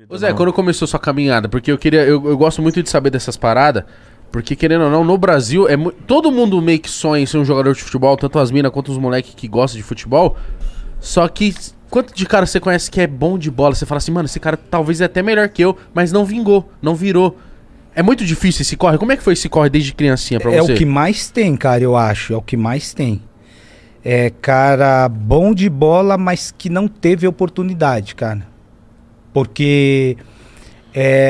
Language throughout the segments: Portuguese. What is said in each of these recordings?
Ô Zé, quando começou sua caminhada? Porque eu gosto muito de saber dessas paradas, porque querendo ou não, no Brasil, todo mundo meio que sonha em ser um jogador de futebol, tanto as minas quanto os moleques que gostam de futebol, só que quanto de cara você conhece que é bom de bola? Você fala assim, mano, esse cara talvez é até melhor que eu, mas não vingou, não virou. É muito difícil esse corre? Como é que foi esse corre desde criancinha pra você? É o que mais tem, cara, eu acho, é o que mais tem. É cara bom de bola, mas que não teve oportunidade, cara. Porque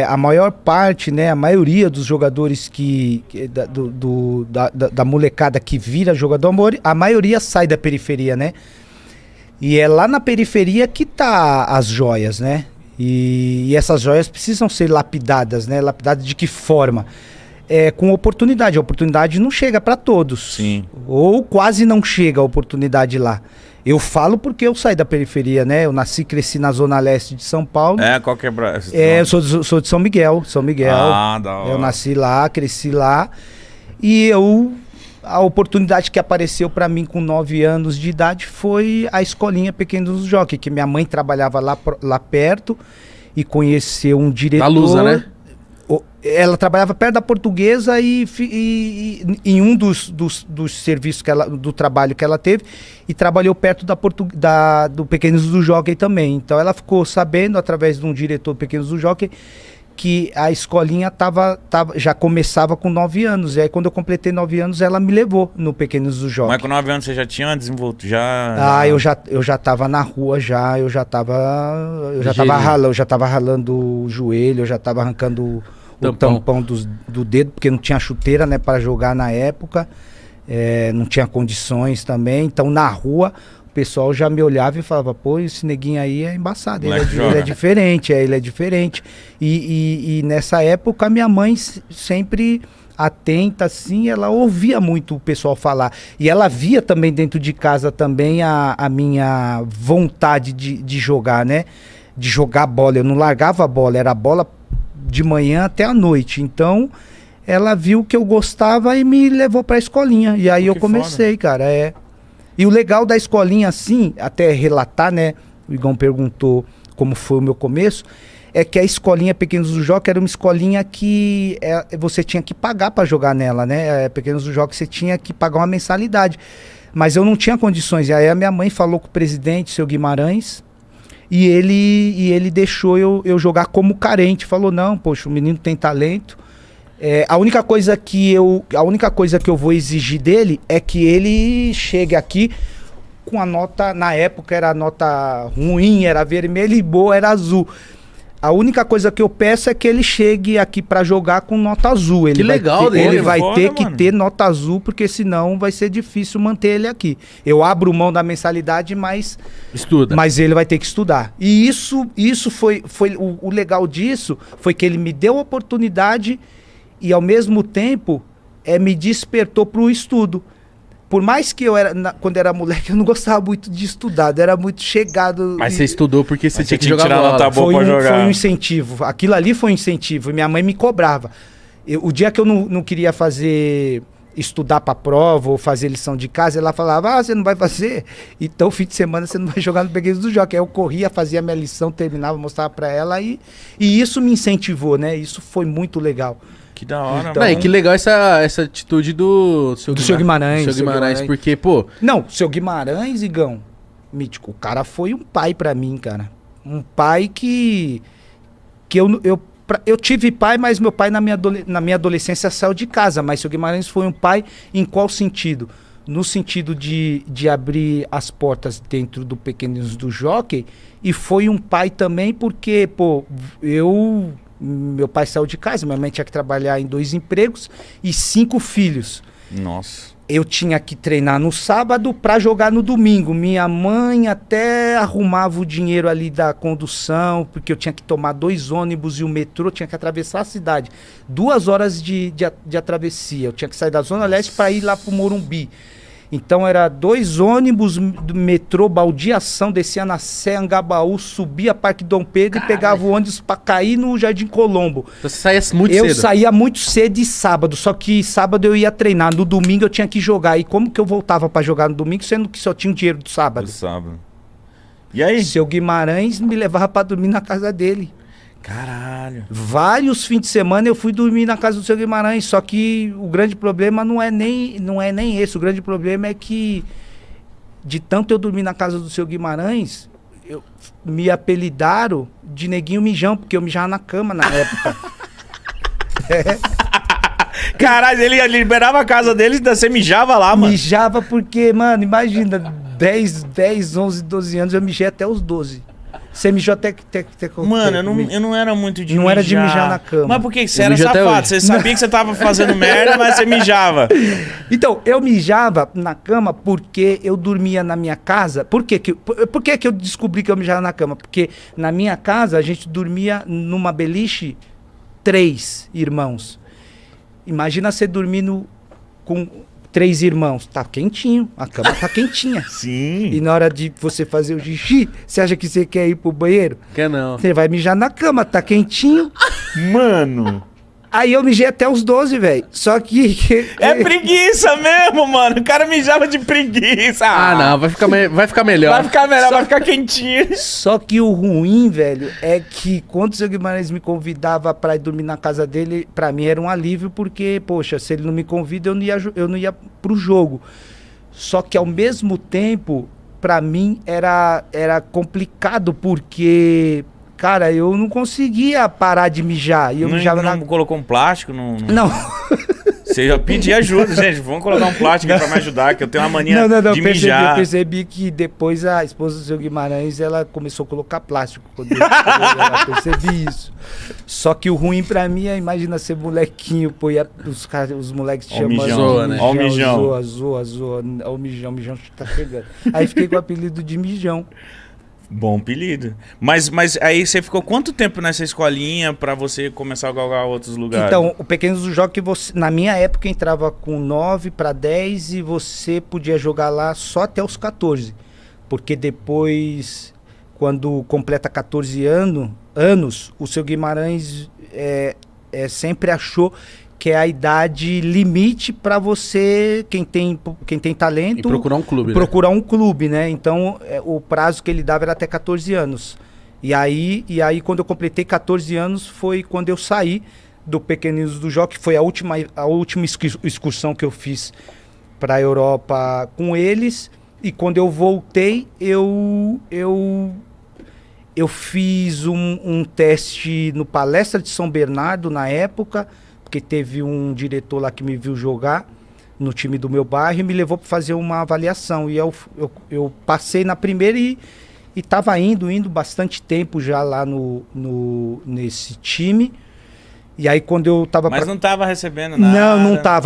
a maior parte, né, a maioria dos jogadores da molecada que vira jogador, a maioria sai da periferia, né? E é lá na periferia que tá as joias, né? E essas joias precisam ser lapidadas, né? Lapidadas de que forma? Com oportunidade. A oportunidade não chega para todos. Sim. Ou quase não chega a oportunidade lá. Eu falo porque eu saí da periferia, né? Eu nasci e cresci na zona leste de São Paulo. Qual que é? Eu sou de São Miguel. Ah, da hora. Eu nasci lá, cresci lá. E a oportunidade que apareceu para mim com 9 anos de idade foi a escolinha Pequenos do Jockey, que minha mãe trabalhava lá perto e conheceu um diretor. Da Lusa, né? Ela trabalhava perto da Portuguesa e em um dos serviços do trabalho que ela teve, e trabalhou perto do Pequenos do Jockey também. Então ela ficou sabendo, através de um diretor do Pequenos do Jockey, que a escolinha já começava com 9 anos. E aí quando eu completei 9 anos, ela me levou no Pequenos do Jockey. Mas com 9 anos você já tinha desenvolto? Eu já tava na rua, eu já tava ralando o joelho, eu já tava arrancando o tampão do dedo, porque não tinha chuteira, né, para jogar na época, não tinha condições também. Então na rua o pessoal já me olhava e falava, pô, esse neguinho aí é embaçado, ele é diferente, ele é diferente. E nessa época minha mãe sempre atenta, assim, ela ouvia muito o pessoal falar. E ela via também dentro de casa também a minha vontade de jogar, né? De jogar bola. Eu não largava a bola, era bola de manhã até a noite. Então ela viu que eu gostava e me levou pra escolinha. E aí eu comecei, foda, cara. E o legal da escolinha, assim, até relatar, né? O Igão perguntou como foi o meu começo. É que a escolinha Pequenos do Jockey era uma escolinha que você tinha que pagar para jogar nela, né? Pequenos do Jockey você tinha que pagar uma mensalidade. Mas eu não tinha condições. E aí a minha mãe falou com o presidente, seu Guimarães, e ele deixou eu jogar como carente. Falou, não, poxa, o menino tem talento. A única coisa que eu vou exigir dele é que ele chegue aqui com a nota, na época era a nota ruim, era vermelha, e boa era azul. A única coisa que eu peço é que ele chegue aqui pra jogar com nota azul. Ele vai ter que ter nota azul, porque senão vai ser difícil manter ele aqui. Eu abro mão da mensalidade, mas ele vai ter que estudar. E isso foi o legal disso, foi que ele me deu a oportunidade e ao mesmo tempo me despertou pro estudo. Por mais que quando era moleque, eu não gostava muito de estudar, eu era muito chegado. Mas você estudou porque você tinha que jogar bola. Nota boa pra jogar. Foi um incentivo, aquilo ali foi um incentivo, e minha mãe me cobrava. O dia que eu não queria estudar pra prova ou fazer lição de casa, ela falava, você não vai fazer? Então, fim de semana você não vai jogar no Pequenos do Jockey. Aí eu corria, fazia minha lição, terminava, mostrava pra ela, e isso me incentivou, né? Isso foi muito legal. Que da hora, então, mano. Que legal essa atitude do seu Guimarães. Do seu Guimarães, porque, pô... Não, seu Guimarães, Igão, mítico, o cara foi um pai pra mim, cara. Um pai que eu tive pai, mas meu pai na minha adolescência saiu de casa. Mas seu Guimarães foi um pai em qual sentido? No sentido de abrir as portas dentro do Pequenos do Jockey, e foi um pai também porque, pô, meu pai saiu de casa, minha mãe tinha que trabalhar em 2 empregos e 5 filhos. Nossa. Eu tinha que treinar no sábado para jogar no domingo. Minha mãe até arrumava o dinheiro ali da condução, porque eu tinha que tomar 2 ônibus e o metrô, tinha que atravessar a cidade. 2 horas de travessia. Eu tinha que sair da Zona Leste para ir lá pro Morumbi. Então era 2 ônibus do metrô, baldeação, descia na Sé, Angabaú, subia Parque Dom Pedro, caralho, e pegava o ônibus pra cair no Jardim Colombo. Então você saía muito cedo? Eu saía muito cedo de sábado, só que sábado eu ia treinar, no domingo eu tinha que jogar. E como que eu voltava pra jogar no domingo, sendo que só tinha o dinheiro do sábado? E aí? Seu Guimarães me levava pra dormir na casa dele. Caralho. Vários fins de semana eu fui dormir na casa do seu Guimarães, só que o grande problema não é nem esse. O grande problema é que, de tanto eu dormir na casa do seu Guimarães, me apelidaram de neguinho mijão, porque eu mijava na cama na época. Caralho, ele liberava a casa dele e você mijava lá, mano. Mijava porque, mano, imagina, 10, 11, 12 anos, eu mijei até os 12. Você mijou até... Mano, eu não era muito de não mijar. Era de mijar na cama. Mas por que você Eu era mijo até safado? hoje. Você sabia que você tava fazendo merda, mas você mijava. Então, eu mijava na cama porque eu dormia na minha casa. Por que que eu descobri que eu mijava na cama? Porque na minha casa a gente dormia numa beliche 3 irmãos. Imagina você dormindo com 3 irmãos. Tá quentinho, a cama tá quentinha. Sim. E na hora de você fazer o xixi, você acha que você quer ir pro banheiro? Quer não. Você vai mijar na cama, tá quentinho. Mano. Aí eu mijei até os 12, velho. Só que... É preguiça mesmo, mano. O cara mijava de preguiça. Ah, não, vai ficar melhor. Vai ficar melhor, vai ficar quentinho. Só que o ruim, velho, é que quando o seu Guimarães me convidava pra ir dormir na casa dele, pra mim era um alívio, porque, poxa, se ele não me convida, eu não ia pro jogo. Só que ao mesmo tempo, pra mim era complicado, porque, cara, eu não conseguia parar de mijar. E eu mijava não colocou um plástico? Não. Você já pediu ajuda, gente. Vamos colocar um plástico aí pra me ajudar, que eu tenho uma mania de mijar. Eu percebi que depois a esposa do seu Guimarães, ela começou a colocar plástico. Quando eu percebi isso. Só que o ruim pra mim é, imagina ser molequinho, pô, e os moleques te chamando. Zoa, né? Ó o mijão. Zoa. Ó o mijão tá pegando. Aí fiquei com o apelido de mijão. Bom apelido. Mas aí você ficou quanto tempo nessa escolinha pra você começar a galgar outros lugares? Então, o Pequenos do Jockey, você, na minha época, entrava com 9 para 10 e você podia jogar lá só até os 14. Porque depois, quando completa 14 anos, o seu Guimarães sempre achou que é a idade limite para você, quem tem talento... E procurar um clube, procurar um clube, né? Então, o prazo que ele dava era até 14 anos. E aí, quando eu completei 14 anos, foi quando eu saí do Pequeninos do Jockey, foi a última excursão que eu fiz para a Europa com eles. E quando eu voltei, eu fiz um teste no Palestra de São Bernardo, na época, porque teve um diretor lá que me viu jogar no time do meu bairro e me levou para fazer uma avaliação. E eu passei na primeira e estava indo bastante tempo já lá nesse time. E aí quando eu tava... Mas não tava recebendo nada?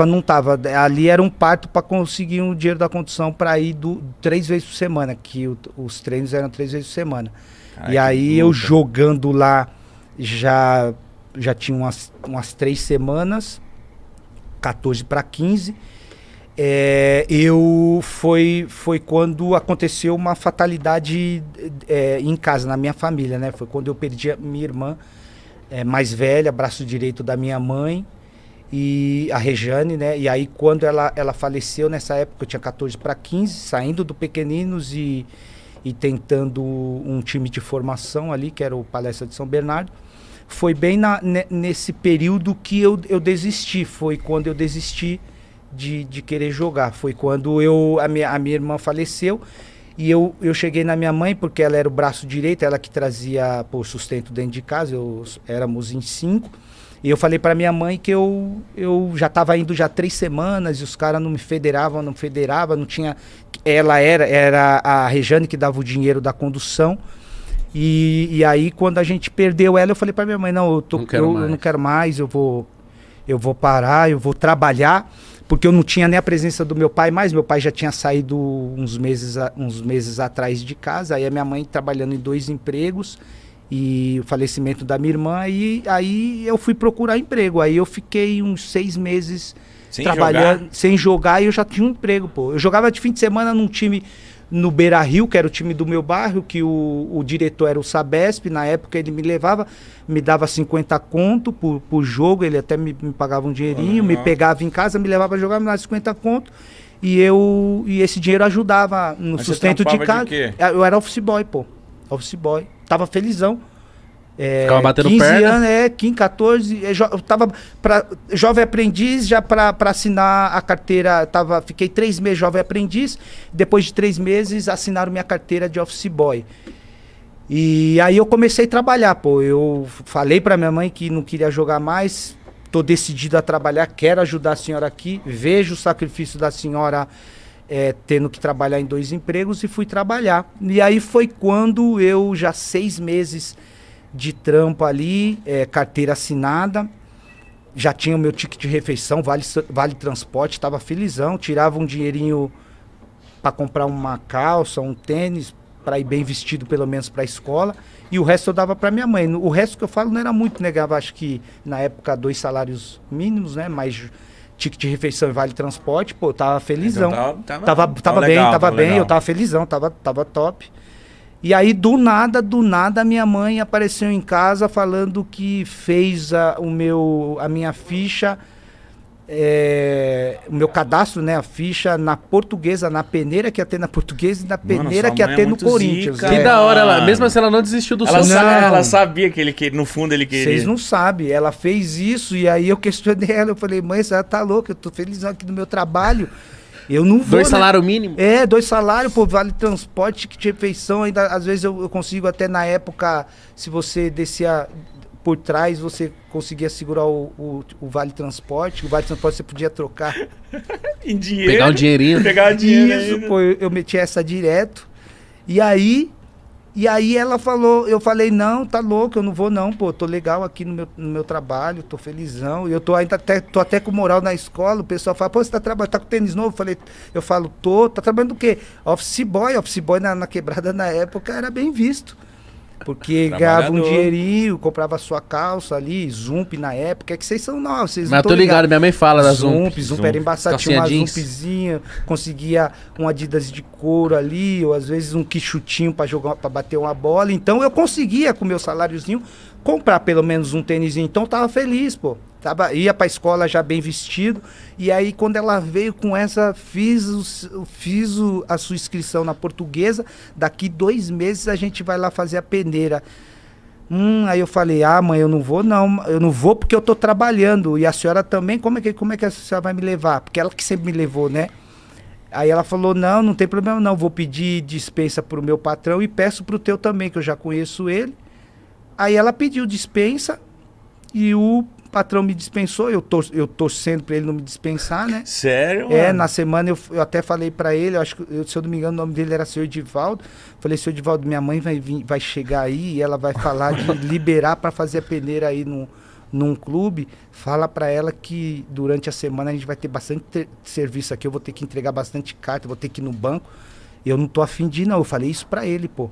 Não tava. Ali era um parto para conseguir um dinheiro da condução para ir 3 vezes por semana, que os treinos eram 3 vezes por semana. Ai, e aí eu jogando lá já tinha umas 3 semanas, 14 para 15. Foi quando aconteceu uma fatalidade em casa, na minha família, né? Foi quando eu perdi a minha irmã mais velha, braço direito da minha mãe, e a Rejane, né? E aí quando ela faleceu, nessa época eu tinha 14 para 15, saindo do Pequeninos e tentando um time de formação ali, que era o Palestra de São Bernardo. Foi bem nesse período que eu desisti, foi quando eu desisti de querer jogar. Foi quando a minha irmã faleceu e eu cheguei na minha mãe, porque ela era o braço direito, ela que trazia o sustento dentro de casa, éramos em 5. E eu falei para minha mãe que eu já estava indo já 3 semanas e os caras não me federavam, não tinha... Ela era a Rejane que dava o dinheiro da condução. E aí, quando a gente perdeu ela, eu falei pra minha mãe, não quero mais, eu vou parar, eu vou trabalhar, porque eu não tinha nem a presença do meu pai mais, meu pai já tinha saído uns meses atrás de casa, aí a minha mãe trabalhando em 2 empregos, e o falecimento da minha irmã, e aí eu fui procurar emprego, aí eu fiquei uns 6 meses trabalhando, sem jogar, e eu já tinha um emprego, pô. Eu jogava de fim de semana num time... no Beira Rio, que era o time do meu bairro, que o diretor era o Sabesp, na época ele me levava, me dava 50 conto por jogo, ele até me pagava um dinheirinho, me pegava em casa, me levava a jogar, me dava 50 conto, e esse dinheiro ajudava no sustento de casa. De quê? Eu era office boy, pô, office boy, tava felizão. Ficava batendo 15 perna? anos, 15, 14. Eu tava pra jovem aprendiz, já pra assinar a carteira. Fiquei 3 meses jovem aprendiz. Depois de 3 meses, assinaram minha carteira de office boy. E aí eu comecei a trabalhar, pô. Eu falei pra minha mãe que não queria jogar mais. Tô decidido a trabalhar, quero ajudar a senhora aqui. Vejo o sacrifício da senhora tendo que trabalhar em 2 empregos e fui trabalhar. E aí foi quando eu, já 6 meses de trampo ali, carteira assinada, já tinha o meu ticket de refeição, vale transporte, tava felizão, tirava um dinheirinho para comprar uma calça, um tênis, para ir bem vestido pelo menos para a escola, e o resto eu dava para minha mãe. O resto que eu falo não era muito, negava, acho que na época 2 salários mínimos, né, mais ticket de refeição e vale transporte, pô, eu tava felizão. Então, tava bem, eu tava felizão, tava top. E aí, do nada, minha mãe apareceu em casa falando que fez a minha ficha, o meu cadastro, né, a ficha na Portuguesa, na peneira que ia ter na Portuguesa e na peneira que ia ter no Corinthians. Que da hora, mesmo assim ela não desistiu do sonho. Ela sabia que no fundo ele queria. Vocês não sabem, ela fez isso e aí eu questionei ela, eu falei, mãe, você tá louca, eu tô feliz aqui no meu trabalho. Eu não vou. 2 salários mínimos? 2 salários, pô, vale transporte, de refeição, ainda às vezes eu consigo até na época, se você descia por trás, você conseguia segurar o vale transporte, o vale transporte você podia trocar. Em dinheiro. Pegar um dinheirinho. Pegar dinheiro. Isso, pô, eu meti essa direto. E aí ela falou, eu falei, não, tá louco, eu não vou não, pô, tô legal aqui no meu trabalho, tô felizão, e eu tô até com moral na escola, o pessoal fala, pô, você tá trabalhando, tá com tênis novo? Eu falo, tá trabalhando do quê? Office boy na quebrada na época era bem visto. Porque ganhava um dinheirinho, comprava sua calça ali, Zump na época, é que vocês são novos, vocês não tô ligado, minha mãe fala da Zump. Zump era embaçado, tinha uma Zumpzinha, conseguia um Adidas de couro ali, ou às vezes um quichutinho pra bater uma bola. Então eu conseguia, com meu saláriozinho, comprar pelo menos um tênisinho. Então eu tava feliz, pô. Ia pra escola já bem vestido. E aí, quando ela veio com essa, fiz a sua inscrição na Portuguesa. Daqui 2 meses a gente vai lá fazer a peneira. Aí eu falei, mãe, eu não vou não. Eu não vou porque eu tô trabalhando. E a senhora também, como é que a senhora vai me levar? Porque ela que sempre me levou, né? Aí ela falou, não tem problema não. Vou pedir dispensa pro meu patrão e peço pro teu também, que eu já conheço ele. Aí ela pediu dispensa e o patrão me dispensou, eu torcendo pra ele não me dispensar, né? Sério? Na semana eu até falei pra ele, se eu não me engano o nome dele era Sr. Edivaldo, falei, Sr. Edivaldo, minha mãe vai chegar aí e ela vai falar de liberar pra fazer a peneira aí num clube, fala pra ela que durante a semana a gente vai ter bastante serviço aqui, eu vou ter que entregar bastante carta, vou ter que ir no banco, eu não tô afim de ir não, eu falei isso pra ele, pô.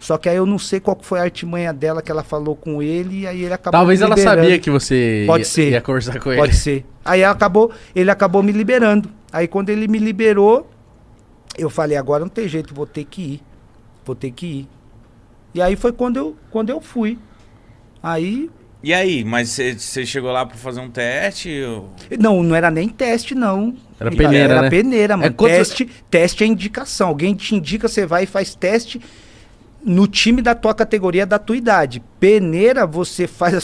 Só que aí eu não sei qual foi a artimanha dela que ela falou com ele e aí ele acabou Talvez me liberando. Ela sabia que você ia conversar com ele. Pode ser. Aí ele acabou me liberando. Aí quando ele me liberou, eu falei, agora não tem jeito, vou ter que ir. E aí foi quando eu fui. Aí... E aí, mas você chegou lá pra fazer um teste? Ou... Não era nem teste, não. Era peneira, Era né? peneira, mano. Teste é indicação. Alguém te indica, você vai e faz teste no time da tua categoria, da tua idade. Peneira, você faz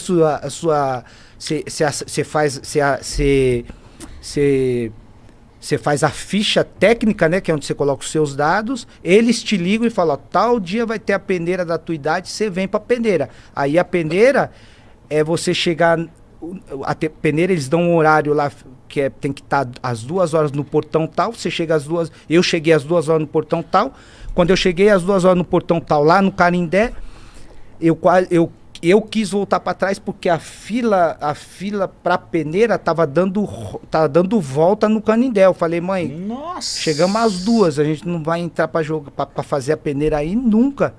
você faz a ficha técnica, né, que é onde você coloca os seus dados, eles te ligam e falam, ó, tal dia vai ter a peneira da tua idade, você vem pra peneira. Aí a peneira é você chegar, peneira eles dão um horário lá, que tem que estar às 2 horas no portão tal, você chega às 2, eu cheguei às 2 horas no portão tal, quando eu cheguei às 2 horas no portão tal, lá no Canindé, eu quis voltar para trás porque a fila pra peneira tava dando volta no Canindé. Eu falei, mãe, nossa, chegamos às 2, a gente não vai entrar para jogar, para fazer a peneira aí nunca.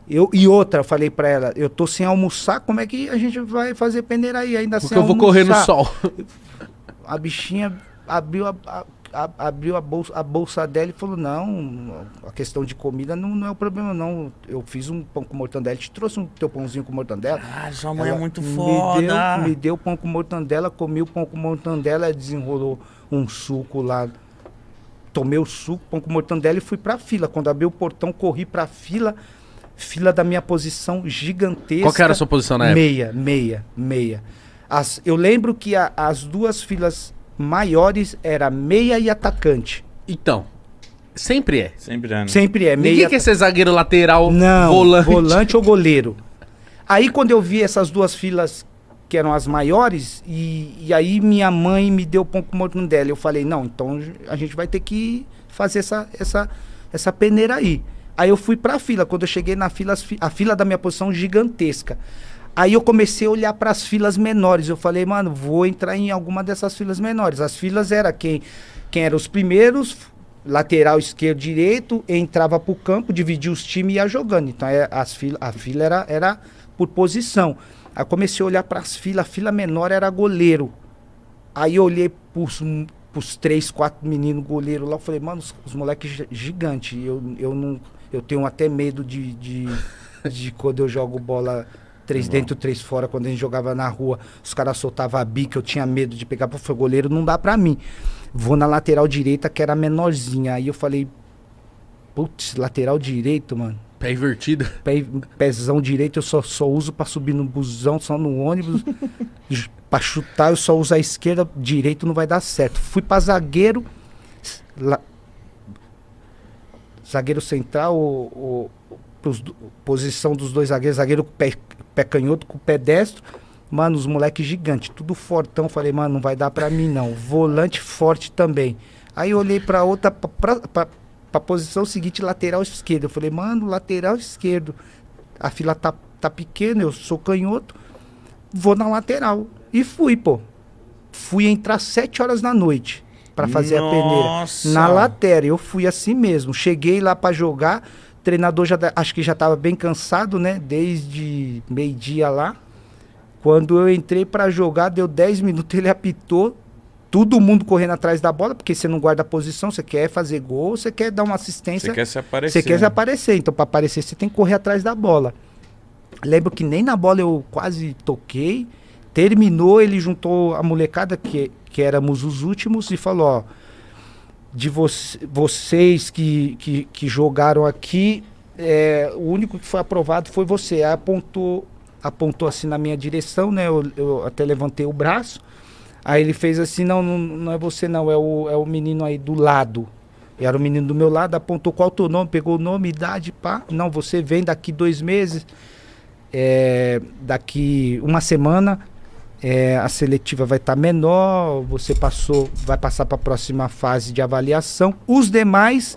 Eu falei para ela, eu tô sem almoçar, como é que a gente vai fazer peneira aí ainda porque sem almoçar? Porque eu vou correr no sol. A bichinha abriu a bolsa dela e falou, não, a questão de comida não é o problema não, eu fiz um pão com mortandela, te trouxe um teu pãozinho com mortandela. Sua mãe é muito foda. Me deu pão com mortandela, comi o pão com mortandela, desenrolou um suco lá, tomei o suco, pão com mortandela e fui pra fila. Quando abri o portão, corri pra fila, fila da minha posição gigantesca. Qual que era a sua posição na época? Meia. Eu lembro que as duas filas maiores era meia e atacante. Então, sempre é. Sempre é, né? Sempre é. Ninguém quer ser zagueiro lateral, Não, volante ou goleiro. Aí quando eu vi essas duas filas que eram as maiores, e aí minha mãe me deu pão com morto dela. Eu falei, não, então a gente vai ter que fazer essa peneira aí. Aí eu fui pra fila. Quando eu cheguei na fila, a fila da minha posição gigantesca. Aí eu comecei a olhar para as filas menores. Eu falei, mano, vou entrar em alguma dessas filas menores. As filas era quem eram os primeiros, lateral, esquerdo, direito, entrava pro campo, dividia os times e ia jogando. Então a fila era por posição. Aí eu comecei a olhar para as filas. A fila menor era goleiro. Aí eu olhei pros 3, 4 meninos goleiros lá. Eu falei, mano, os moleques gigantes. Eu tenho até medo de quando eu jogo bola 3 dentro, 3 fora, quando a gente jogava na rua, os caras soltavam a bica, eu tinha medo de pegar, porque o goleiro não dá pra mim. Vou na lateral direita, que era menorzinha. Aí eu falei, putz, lateral direito, mano. Pé invertido. Pézão direito eu só uso pra subir no busão, só no ônibus. Pra chutar eu só uso a esquerda, direito não vai dar certo. Fui pra zagueiro, zagueiro central, posição dos dois zagueiros, zagueiro com pé canhoto, com o pé destro. Mano, os moleques gigantes, tudo fortão. Falei, mano, não vai dar pra mim não. Volante forte também. Aí eu olhei pra outra, pra posição seguinte, lateral esquerdo. Eu falei, mano, lateral esquerdo. A fila tá pequena, eu sou canhoto. Vou na lateral. E fui, pô. Fui entrar 7 horas da noite pra fazer a peneira. Na lateral, eu fui assim mesmo. Cheguei lá pra jogar. O treinador acho que já estava bem cansado, né? Desde meio-dia lá. Quando eu entrei para jogar, deu 10 minutos, ele apitou. Todo mundo correndo atrás da bola, porque você não guarda a posição, você quer fazer gol, você quer dar uma assistência. Você quer se aparecer. Você quer se aparecer. Então, para aparecer, você tem que correr atrás da bola. Lembro que nem na bola eu quase toquei. Terminou, ele juntou a molecada, que éramos os últimos, e falou, ó, de vocês que jogaram aqui, o único que foi aprovado foi você. Aí apontou assim na minha direção, né? Eu até levantei o braço. Aí ele fez assim, não é você não, é o menino aí do lado. Era o menino do meu lado, apontou qual o teu nome, pegou o nome, idade, pá. Não, você vem daqui 2 meses, daqui uma semana, a seletiva vai estar menor, você vai passar para a próxima fase de avaliação. Os demais,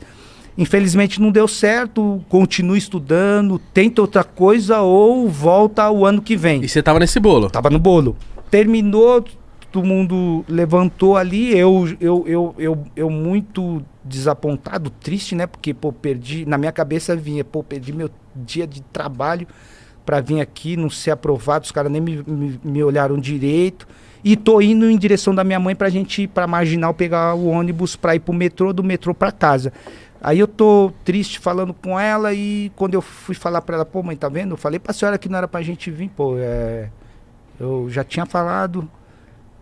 infelizmente não deu certo, continua estudando, tenta outra coisa ou volta o ano que vem. E você tava nesse bolo? Tava no bolo. Terminou, todo mundo levantou ali, eu muito desapontado, triste, né? Porque, pô, perdi, na minha cabeça vinha, perdi meu dia de trabalho pra vir aqui, não ser aprovado, os caras nem me olharam direito. E tô indo em direção da minha mãe pra gente ir pra Marginal, pegar o ônibus pra ir pro metrô, do metrô pra casa. Aí eu tô triste falando com ela e quando eu fui falar pra ela, pô, mãe, tá vendo? Eu falei pra senhora que não era pra gente vir, pô, eu já tinha falado,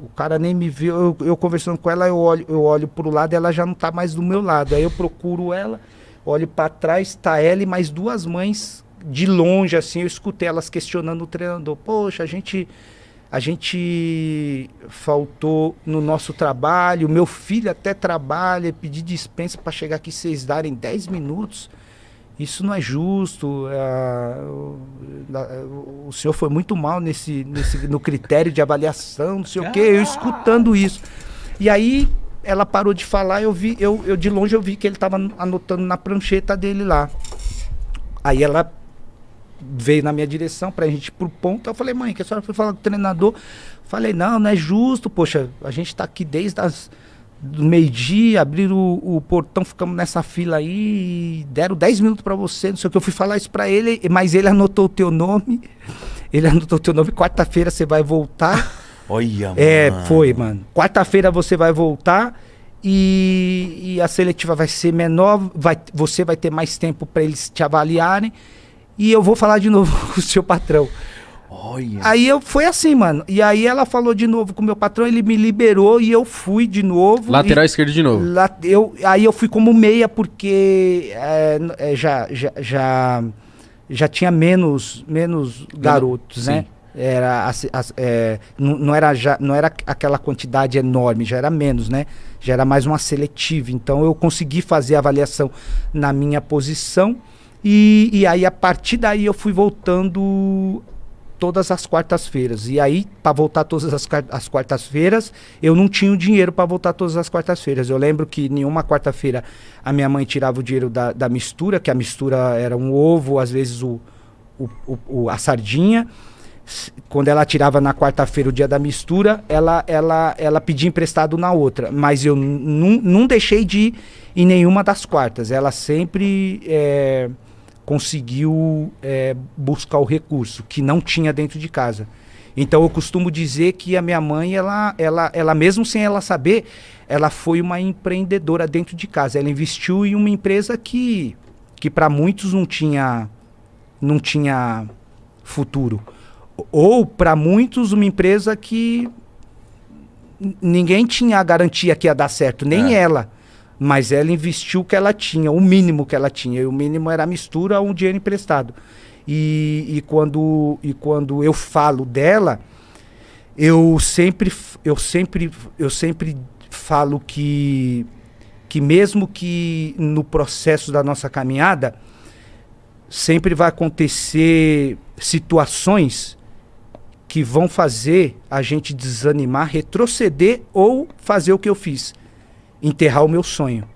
o cara nem me viu, eu conversando com ela, eu olho pro lado e ela já não tá mais do meu lado. Aí eu procuro ela, olho pra trás, tá ela e mais 2 mães de longe, assim, eu escutei elas questionando o treinador. Poxa, a gente faltou no nosso trabalho, meu filho até trabalha, pedi dispensa para chegar aqui, vocês darem 10 minutos. Isso não é justo. O senhor foi muito mal no critério de avaliação, não sei o quê, eu escutando isso. E aí ela parou de falar, eu de longe eu vi que ele estava anotando na prancheta dele lá. Aí ela veio na minha direção pra gente ir pro ponto. Eu falei, mãe, que a senhora foi falar com o treinador? Falei, não é justo, poxa, a gente tá aqui desde do meio-dia, abriram o portão, ficamos nessa fila aí, deram 10 minutos pra você, não sei o que. Eu fui falar isso pra ele, mas ele anotou o teu nome. Quarta-feira você vai voltar. Olha, mano. Foi, mano. Quarta-feira você vai voltar e a seletiva vai ser menor, você vai ter mais tempo pra eles te avaliarem. E eu vou falar de novo com o seu patrão. Olha. Aí foi assim, mano. E aí ela falou de novo com o meu patrão, ele me liberou e eu fui de novo. Lateral esquerdo de novo. Aí eu fui como meia, porque já tinha menos garotos, né? Era, não era aquela quantidade enorme, já era menos, né? Já era mais uma seletiva. Então eu consegui fazer a avaliação na minha posição e aí a partir daí eu fui voltando todas as quartas-feiras. E aí, para voltar todas as quartas-feiras, eu não tinha o dinheiro para voltar todas as quartas-feiras. Eu lembro que nenhuma quarta-feira a minha mãe tirava o dinheiro da mistura, que a mistura era um ovo, às vezes a sardinha. Quando ela tirava na quarta-feira o dia da mistura, ela pedia emprestado na outra. Mas eu não deixei de ir em nenhuma das quartas. Ela sempre conseguiu buscar o recurso que não tinha dentro de casa. Então eu costumo dizer que a minha mãe, ela mesmo sem ela saber, ela foi uma empreendedora dentro de casa. Ela investiu em uma empresa que para muitos não tinha futuro. Ou, para muitos, uma empresa que ninguém tinha a garantia que ia dar certo, nem ela. Mas ela investiu o que ela tinha, o mínimo que ela tinha. E o mínimo era a mistura ou um dinheiro emprestado. E quando eu falo dela, eu sempre falo que mesmo que no processo da nossa caminhada, sempre vai acontecer situações que vão fazer a gente desanimar, retroceder ou fazer o que eu fiz, enterrar o meu sonho.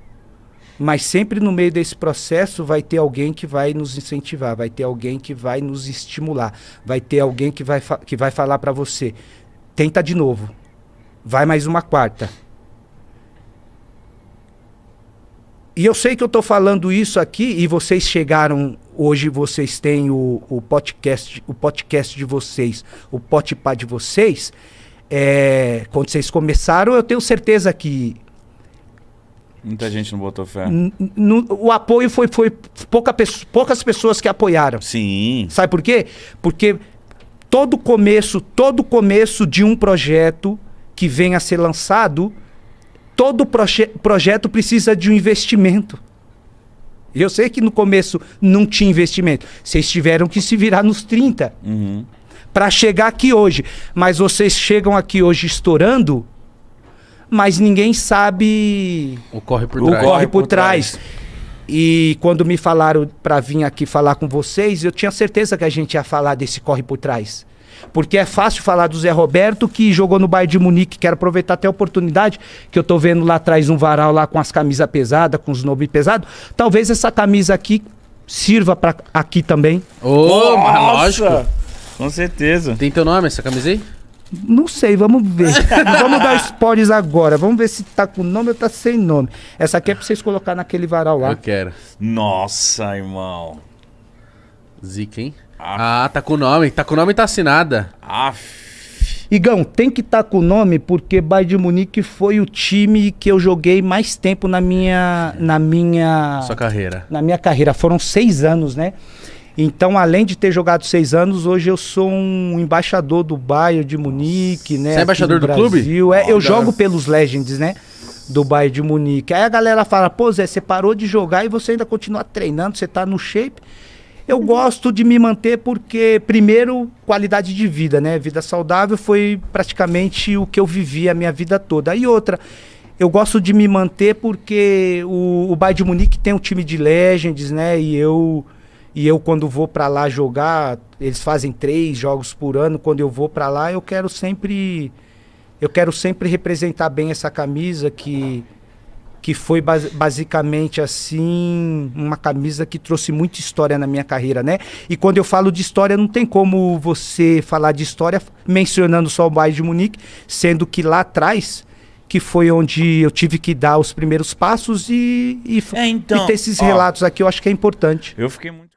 Mas sempre no meio desse processo vai ter alguém que vai nos incentivar, vai ter alguém que vai nos estimular, vai ter alguém que vai falar para você, tenta de novo, vai mais uma quarta. E eu sei que eu estou falando isso aqui e vocês chegaram, hoje vocês têm o podcast de vocês, o Potipá de vocês. Quando vocês começaram, eu tenho certeza que... Muita gente não botou fé. O apoio foi poucas pessoas que apoiaram. Sim. Sabe por quê? Porque todo começo de um projeto que venha a ser lançado, todo projeto precisa de um investimento. Eu sei que no começo não tinha investimento. Vocês tiveram que se virar nos 30 para chegar aqui hoje. Mas vocês chegam aqui hoje estourando, mas ninguém sabe o corre por trás. E quando me falaram para vir aqui falar com vocês, eu tinha certeza que a gente ia falar desse corre por trás. Porque é fácil falar do Zé Roberto, que jogou no Bayern de Munique. Quero aproveitar até a oportunidade, que eu tô vendo lá atrás um varal lá com as camisas pesadas, com os nomes pesados. Talvez essa camisa aqui sirva para aqui também. Mas lógico. Com certeza. Tem teu nome essa camisa aí? Não sei, vamos ver. Vamos dar spoilers agora. Vamos ver se tá com nome ou tá sem nome. Essa aqui é pra vocês colocar naquele varal lá. Eu quero. Nossa, irmão. Zica, hein? Tá com nome. Tá com nome e tá assinada. Igão, tem que estar com o nome porque Bayern de Munique foi o time que eu joguei mais tempo na minha Sua carreira. Na minha carreira. Foram 6 anos, né? Então, além de ter jogado 6 anos, hoje eu sou um embaixador do Bayern de Munique, né? Você é embaixador do clube? Eu jogo pelos Legends, né? Do Bayern de Munique. Aí a galera fala, pô Zé, você parou de jogar e você ainda continua treinando, você tá no shape. Eu gosto de me manter porque, primeiro, qualidade de vida, né? Vida saudável foi praticamente o que eu vivi a minha vida toda. E outra, eu gosto de me manter porque o Bayern de Munique tem um time de Legends, né? E eu quando vou pra lá jogar, eles fazem 3 jogos por ano. Quando eu vou pra lá, eu quero sempre representar bem essa camisa que foi basicamente assim, uma camisa que trouxe muita história na minha carreira, né? E quando eu falo de história, não tem como você falar de história mencionando só o Bayern de Munique, sendo que lá atrás, que foi onde eu tive que dar os primeiros passos e ter esses relatos aqui, eu acho que é importante. Eu fiquei muito